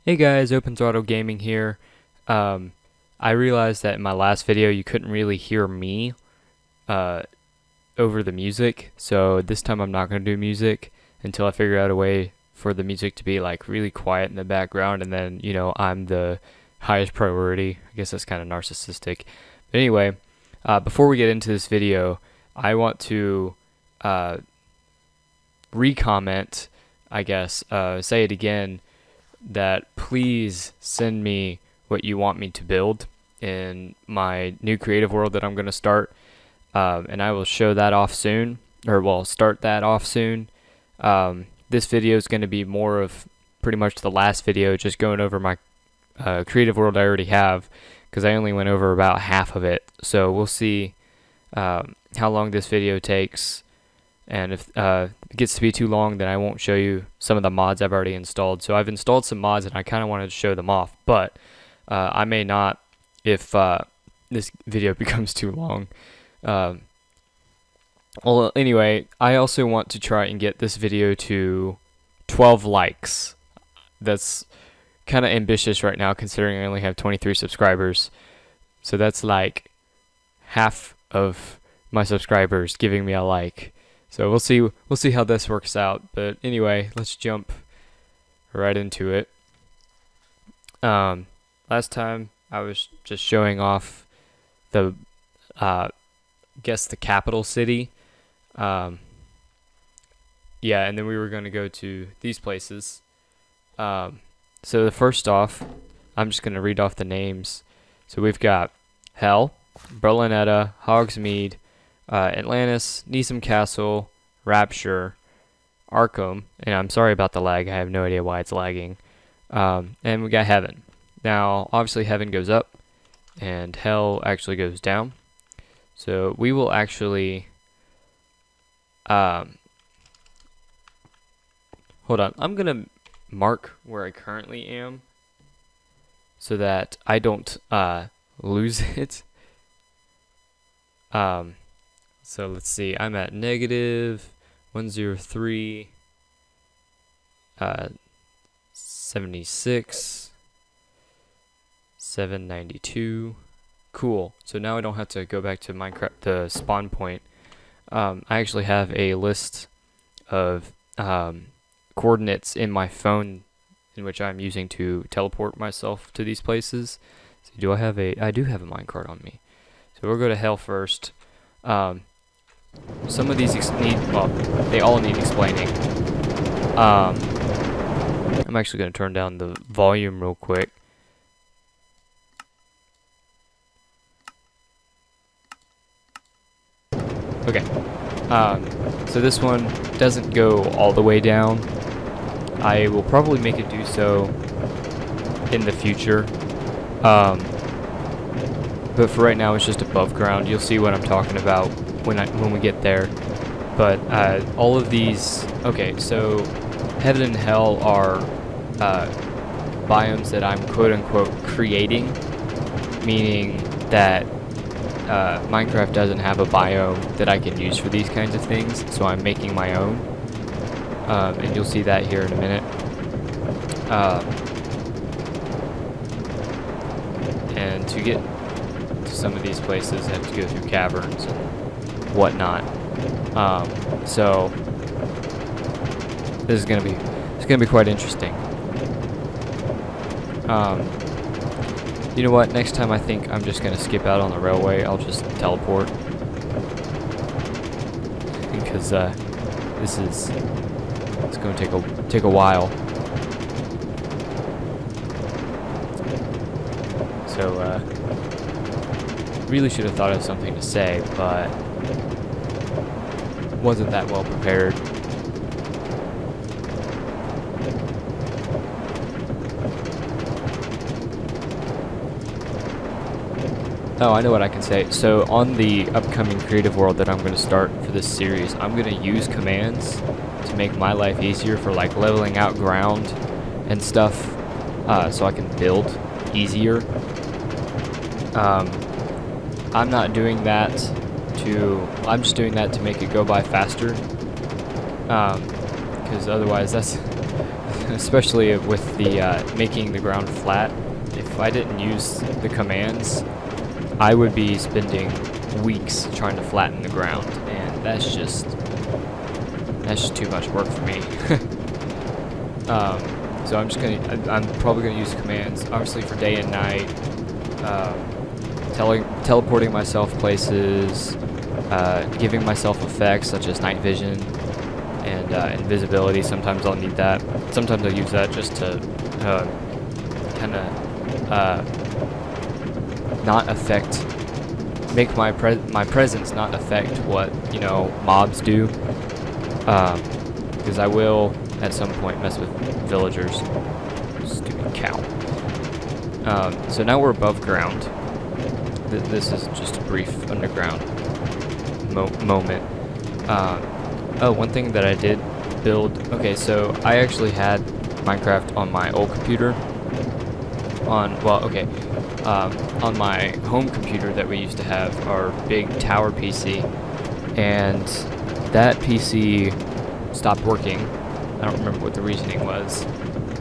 Hey guys, Open Throttle Gaming here. I realized that in my last video you couldn't really hear me uh, over the music, so this time I'm not going to do music until I figure out a way for the music to be like really quiet in the background, and then I'm the highest priority. I guess that's kind of narcissistic. But anyway, before we get into this video, I want to re-comment, I guess, say it again, that please send me what you want me to build in my new creative world that I'm going to start, and I will show that off soon, or well, start that off soon. This video is going to be more of pretty much the last video, just going over my creative world I already have, because I only went over about half of it. So we'll see how long this video takes. And if it gets to be too long, then I won't show you some of the mods I've already installed. So I've installed some mods and I kind of wanted to show them off, but I may not if this video becomes too long. Well, anyway, I also want to try and get this video to 12 likes. That's kind of ambitious right now, considering I only have 23 subscribers. So that's like half of my subscribers giving me a like. So we'll see how this works out. But anyway, let's jump right into it. Last time I was just showing off the guess the capital city. Yeah, and then we were going to go to these places. So the first off, I'm just going to read off the names. So we've got Hell, Berlinetta, Hogsmeade, Atlantis, Neeson Castle, Rapture, Arkham, and I'm sorry about the lag, I have no idea why it's lagging, and we got Heaven. Now obviously Heaven goes up and Hell actually goes down, so we will actually hold on, I'm gonna mark where I currently am so that I don't lose it. So let's see, I'm at negative 103, 76, 792. Cool. So now I don't have to go back to Minecraft, the spawn point. I actually have a list of coordinates in my phone in which I'm using to teleport myself to these places. So do I have I do have a minecart on me. So we'll go to Hell first. Some of these they all need explaining. I'm actually going to turn down the volume real quick. Okay. So this one doesn't go all the way down. I will probably make it do so in the future. But for right now, it's just above ground. You'll see what I'm talking about when we get there. But all of these, okay, so Heaven and Hell are biomes that I'm quote-unquote creating, meaning that Minecraft doesn't have a biome that I can use for these kinds of things, so I'm making my own, and you'll see that here in a minute. And to get to some of these places, I have to go through caverns and whatnot. So this is gonna be quite interesting. You know what? Next time I think I'm just gonna skip out on the railway. I'll just teleport because it's gonna take a while. So really should have thought of something to say, but wasn't that well prepared. Oh, I know what I can say. So on the upcoming creative world that I'm going to start for this series, I'm going to use commands to make my life easier for like leveling out ground and stuff, so I can build easier. I'm not doing that I'm just doing that to make it go by faster, because otherwise that's especially with the making the ground flat. If I didn't use the commands, I would be spending weeks trying to flatten the ground, and that's just too much work for me. So I'm probably gonna use commands, obviously for day and night, teleporting myself places, giving myself effects such as night vision and invisibility. Sometimes I'll need that. Sometimes I'll use that just to kind of not affect, make my presence not affect what mobs do, because I will at some point mess with villagers. Stupid cow. So now we're above ground. This is just a brief underground moment. Oh, one thing that I did build. Okay, so I actually had Minecraft on my old computer. On my home computer that we used to have, our big tower PC, and that PC stopped working. I don't remember what the reasoning was,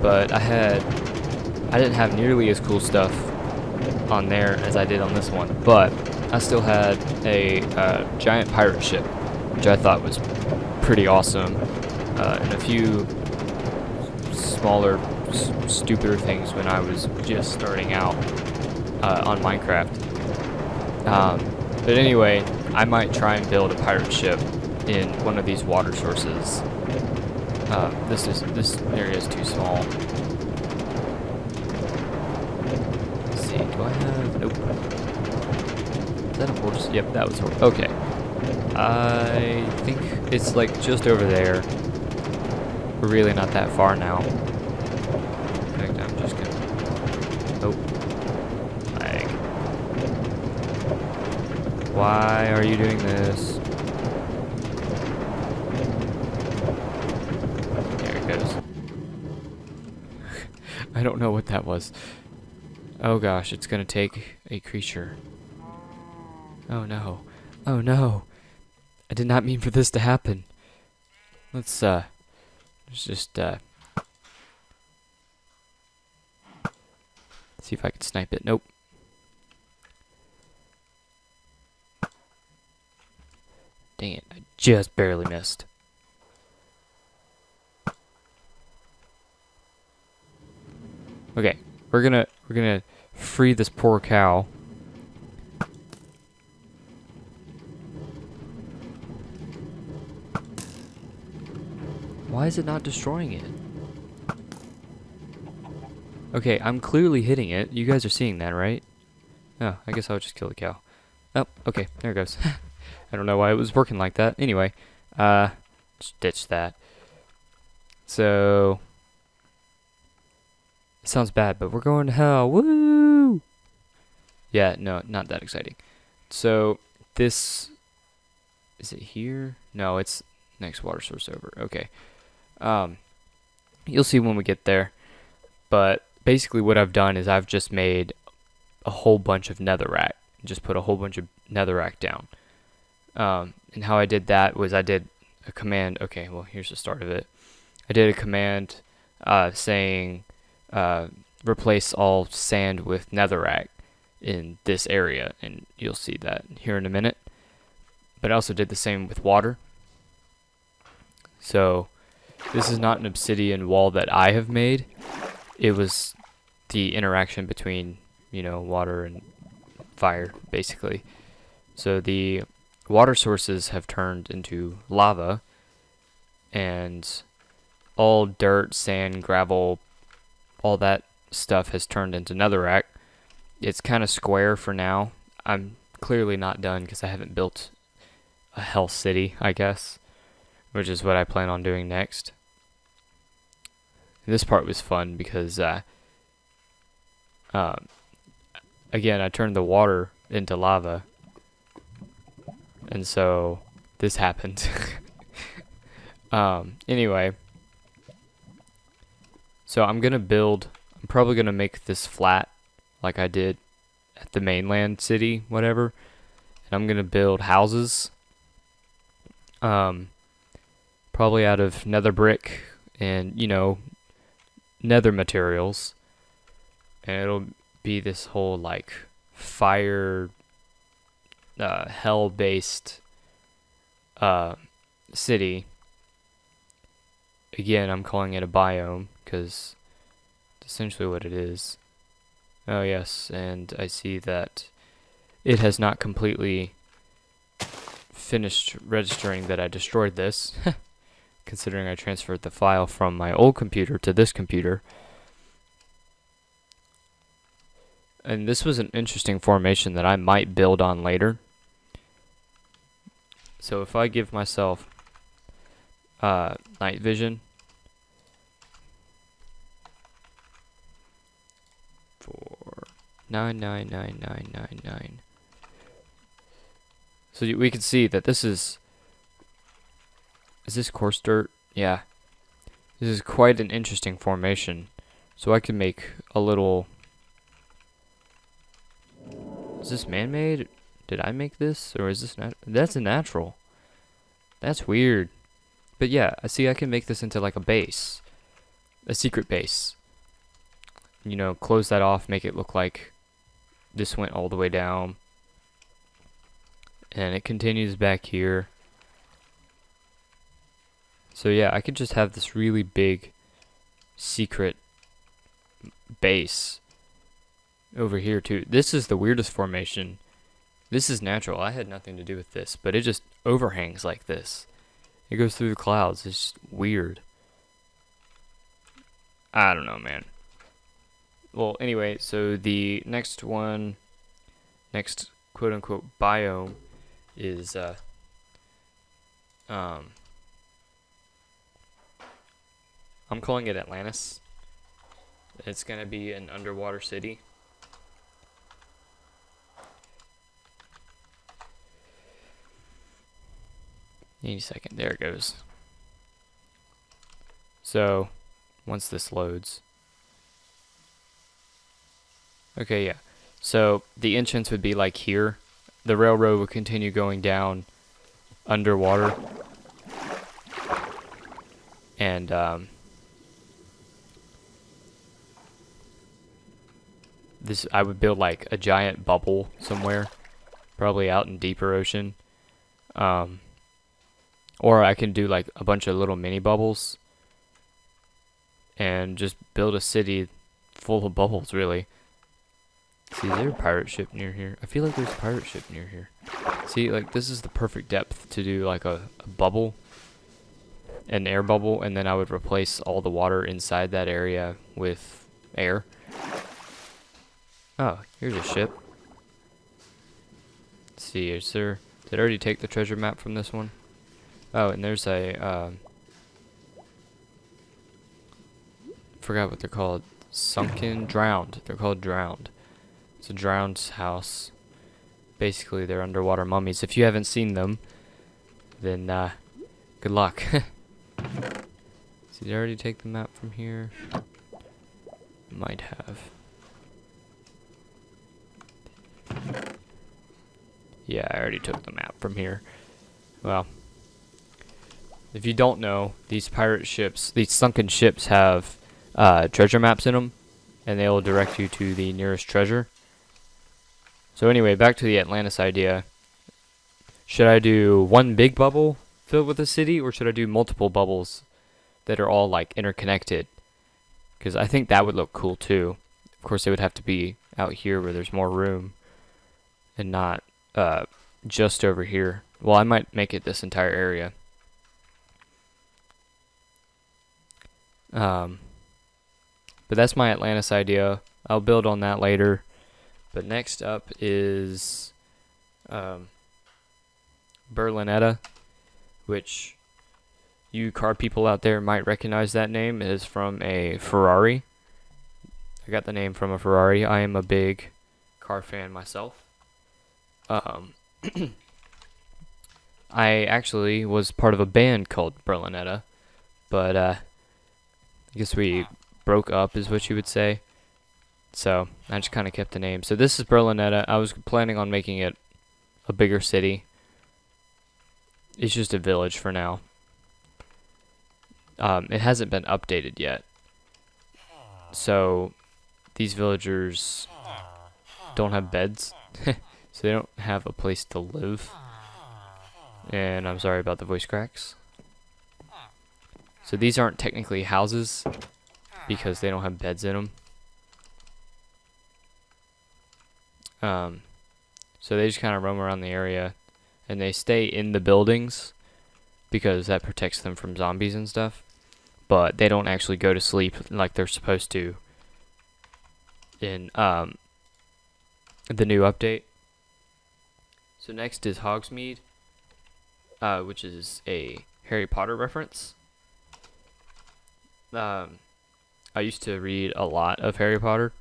but I didn't have nearly as cool stuff on there as I did on this one, but I still had a giant pirate ship, which I thought was pretty awesome, and a few smaller, stupider things when I was just starting out on Minecraft. But anyway, I might try and build a pirate ship in one of these water sources. This area is too small. Let's see, do I have? Nope. Is that a horse? Yep, that was a horse. Okay. I think it's like just over there. We're really not that far now. In fact, I'm just gonna. Nope. Like. Why are you doing this? I don't know what that was. Oh gosh, it's gonna take a creature. Oh no. Oh no. I did not mean for this to happen. Let's just see if I can snipe it. Nope. Dang it, I just barely missed. Okay, we're gonna free this poor cow. Why is it not destroying it? Okay, I'm clearly hitting it. You guys are seeing that, right? Oh, I guess I'll just kill the cow. Oh, okay, there it goes. I don't know why it was working like that. Anyway, just ditch that. So sounds bad, but we're going to hell. Woo! Yeah, no, not that exciting. So this, is it here? No, it's next water source over. Okay. You'll see when we get there. But basically what I've done is I've just made a whole bunch of netherrack. Just put a whole bunch of netherrack down. And how I did that was I did a command. Okay, well, here's the start of it. I did a command saying replace all sand with netherrack in this area, and you'll see that here in a minute. But I also did the same with water. So this is not an obsidian wall that I have made. It was the interaction between, water and fire, basically. So the water sources have turned into lava, and all dirt, sand, gravel, all that stuff has turned into netherrack. It's kind of square for now. I'm clearly not done because I haven't built a hell city, I guess, which is what I plan on doing next. And this part was fun because again, I turned the water into lava, and so this happened. Anyway, so I'm probably gonna make this flat like I did at the mainland city, whatever, and I'm gonna build houses, probably out of nether brick and nether materials, and it'll be this whole like fire hell based city. Again, I'm calling it a biome because it's essentially what it is. Oh yes, and I see that it has not completely finished registering that I destroyed this, considering I transferred the file from my old computer to this computer. And this was an interesting formation that I might build on later. So if I give myself night vision for 9999999, so we can see that this is this coarse dirt? Yeah. This is quite an interesting formation. So I can make a little... Is this man-made? Did I make this? Or is this that's a natural. That's weird. But yeah, I see I can make this into like a base. A secret base. You know, close that off, make it look like this went all the way down. And it continues back here. So yeah, I could just have this really big secret base over here too. This is the weirdest formation. This is natural. I had nothing to do with this, but it just overhangs like this. It goes through the clouds. It's just weird. I don't know, man. Well, anyway, so the next one, next quote-unquote biome is I'm calling it Atlantis. It's gonna be an underwater city. Need a second. There it goes. So, once this loads. Okay, yeah. So, the entrance would be like here. The railroad would continue going down underwater. And, I would build like a giant bubble somewhere. Probably out in deeper ocean. Or I can do like a bunch of little mini bubbles. And just build a city full of bubbles, really. See, is there a pirate ship near here? I feel like there's a pirate ship near here. See, like, this is the perfect depth to do, like, a bubble. An air bubble, and then I would replace all the water inside that area with air. Oh, here's a ship. Let's see, is there... Did I already take the treasure map from this one? Oh, and there's a, forgot what they're called. Sunken? Drowned. They're called drowned. It's a drowned house. Basically, they're underwater mummies. If you haven't seen them, then, good luck. Did I already take the map from here? Might have. Yeah, I already took the map from here. Well, if you don't know, these pirate ships, these sunken ships have treasure maps in them, and they will direct you to the nearest treasure. So anyway, back to the Atlantis idea. Should I do one big bubble filled with a city, or should I do multiple bubbles that are all like interconnected? Because I think that would look cool too. Of course, they would have to be out here where there's more room, and not just over here. Well, I might make it this entire area. But that's my Atlantis idea. I'll build on that later. But next up is Berlinetta, which you car people out there might recognize that name. It is from a Ferrari. I got the name from a Ferrari. I am a big car fan myself. I actually was part of a band called Berlinetta, but I guess we broke up is what you would say. So I just kind of kept the name. So this is Berlinetta. I was planning on making it a bigger city. It's just a village for now. It hasn't been updated yet. So these villagers don't have beds, so they don't have a place to live. And I'm sorry about the voice cracks. So these aren't technically houses because they don't have beds in them. So they just kind of roam around the area, and they stay in the buildings because that protects them from zombies and stuff. But they don't actually go to sleep like they're supposed to in the new update. So next is Hogsmeade, which is a Harry Potter reference. I used to read a lot of Harry Potter.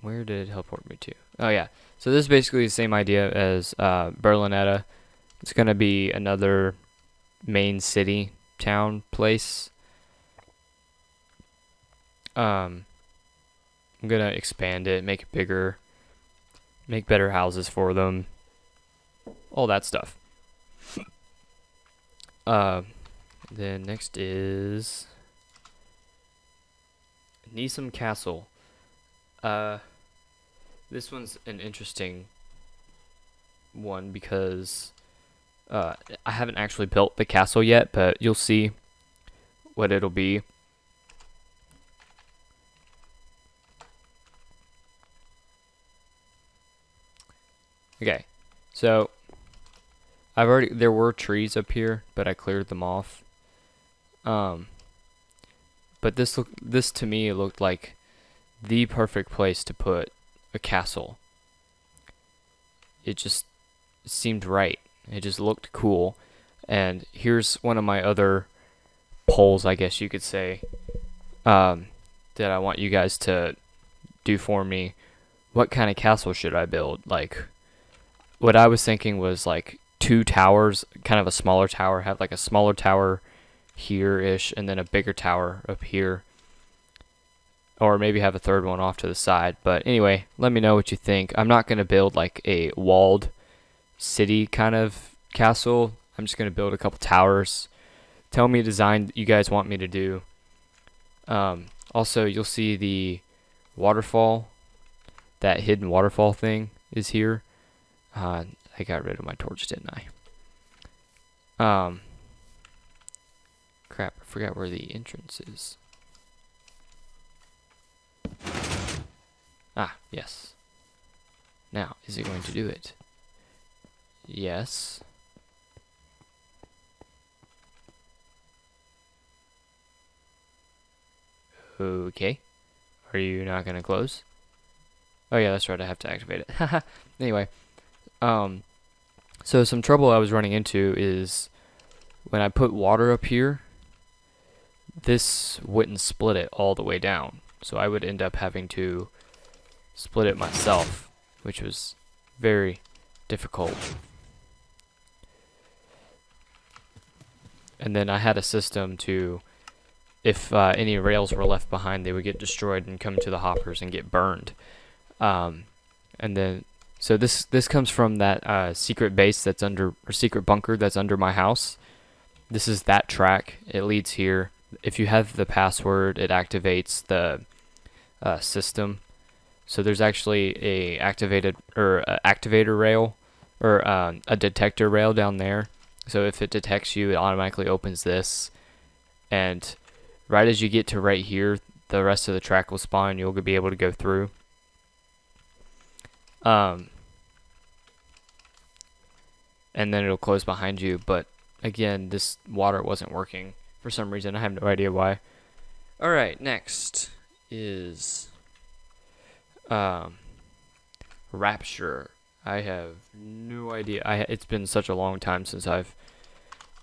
Where did it teleport me to? Oh yeah. So this is basically the same idea as Berlinetta. It's gonna be another main city town place. I'm gonna expand it, make it bigger, make better houses for them, all that stuff. Then next is Neeson Castle. This one's an interesting one because I haven't actually built the castle yet, but you'll see what it'll be. Okay, so there were trees up here, but I cleared them off. But this to me looked like the perfect place to put a castle. It just seemed right. It just looked cool. And here's one of my other polls, I guess you could say, that I want you guys to do for me. What kind of castle should I build? Like, what I was thinking was like 2 towers, kind of a smaller tower, have like a smaller tower here-ish, and then a bigger tower up here. Or maybe have a third one off to the side. But anyway, let me know what you think. I'm not going to build like a walled city kind of castle. I'm just going to build a couple towers. Tell me a design you guys want me to do. Also, you'll see the waterfall. That hidden waterfall thing is here. I got rid of my torch, didn't I? Crap, I forgot where the entrance is. Ah, yes. Now, is it going to do it? Yes. Okay. Are you not going to close? Oh yeah, that's right, I have to activate it. Anyway, so some trouble I was running into is when I put water up here, this wouldn't split it all the way down. So I would end up having to split it myself, which was very difficult. And then I had a system to, if any rails were left behind, they would get destroyed and come to the hoppers and get burned. And then, so this comes from that secret base that's under, or secret bunker that's under my house. This is that track. It leads here. If you have the password, it activates the system. So there's actually a activator rail, or a detector rail down there. So if it detects you, it automatically opens this, and right as you get to right here, the rest of the track will spawn and you'll be able to go through. And then it'll close behind you, but again, this water wasn't working for some reason. I have no idea why. Alright, next is Rapture. I have no idea. It's been such a long time since I've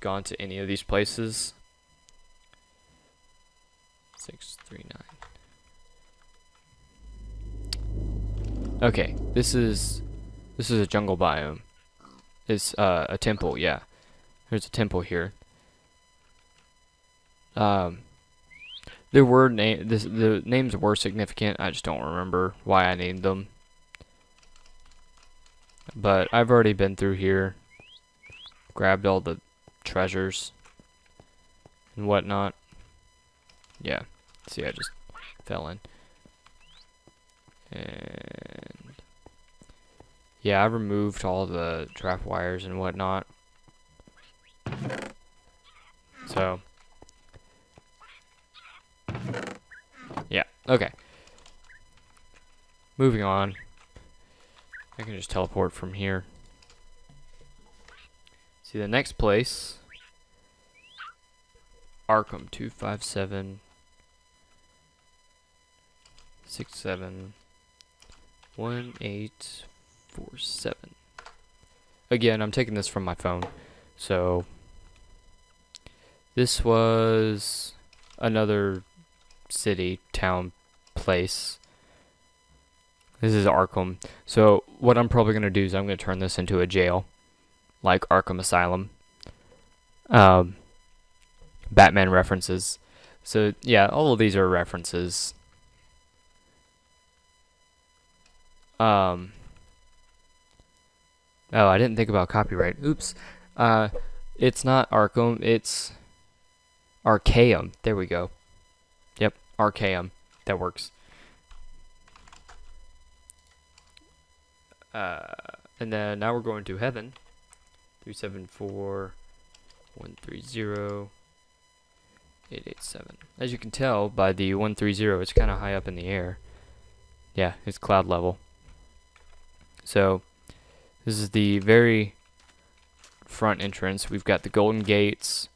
gone to any of these places. 639. Okay, this is a jungle biome. It's a temple, yeah. There's a temple here. There were the names were significant. I just don't remember why I named them. But I've already been through here, grabbed all the treasures and whatnot. Yeah. See, I just fell in. And yeah, I removed all the trap wires and whatnot. So yeah, okay. Moving on. I can just teleport from here. See, the next place, Arkham 257 67 1847. Again, I'm taking this from my phone. So this was another city, town, place. This is Arkham. So what I'm probably going to do is I'm going to turn this into a jail, like Arkham Asylum. Batman references. So yeah, all of these are references. Oh, I didn't think about copyright. Oops. It's not Arkham, it's Archaeum. There we go. Yep, Archaeum. That works. And then now we're going to heaven. 374 130 887. As you can tell by the 130, it's kind of high up in the air. Yeah, it's cloud level. So this is the very front entrance. We've got the golden gates.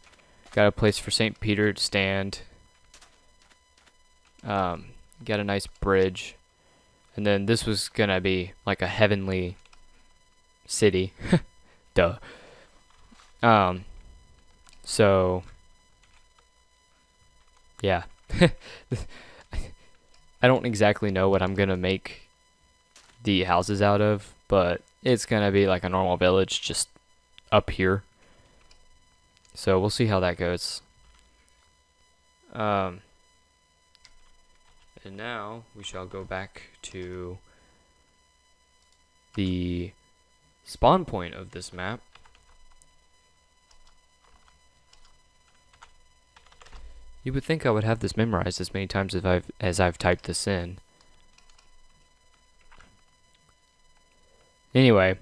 Got a place for St. Peter to stand. Got a nice bridge. And then this was gonna be like a heavenly city. Duh. So yeah. I don't exactly know what I'm gonna make the houses out of, but it's gonna be like a normal village just up here. So we'll see how that goes. And now we shall go back to the spawn point of this map. You would think I would have this memorized as many times as I've typed this in. Anyway,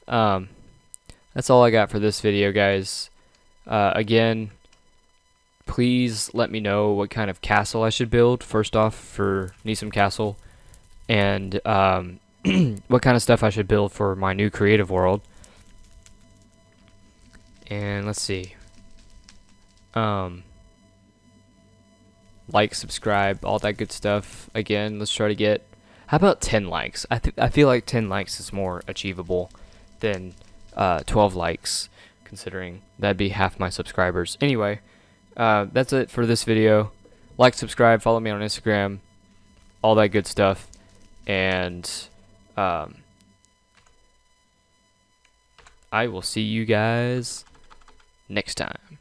that's all I got for this video, guys. Again, please let me know what kind of castle I should build, first off, for Neeson Castle, and what kind of stuff I should build for my new creative world. And let's see. Like, subscribe, all that good stuff. Again, let's try to get, how about 10 likes? I feel like 10 likes is more achievable than 12 likes, considering that'd be half my subscribers. Anyway, that's it for this video. Like, subscribe, follow me on Instagram, all that good stuff. And I will see you guys next time.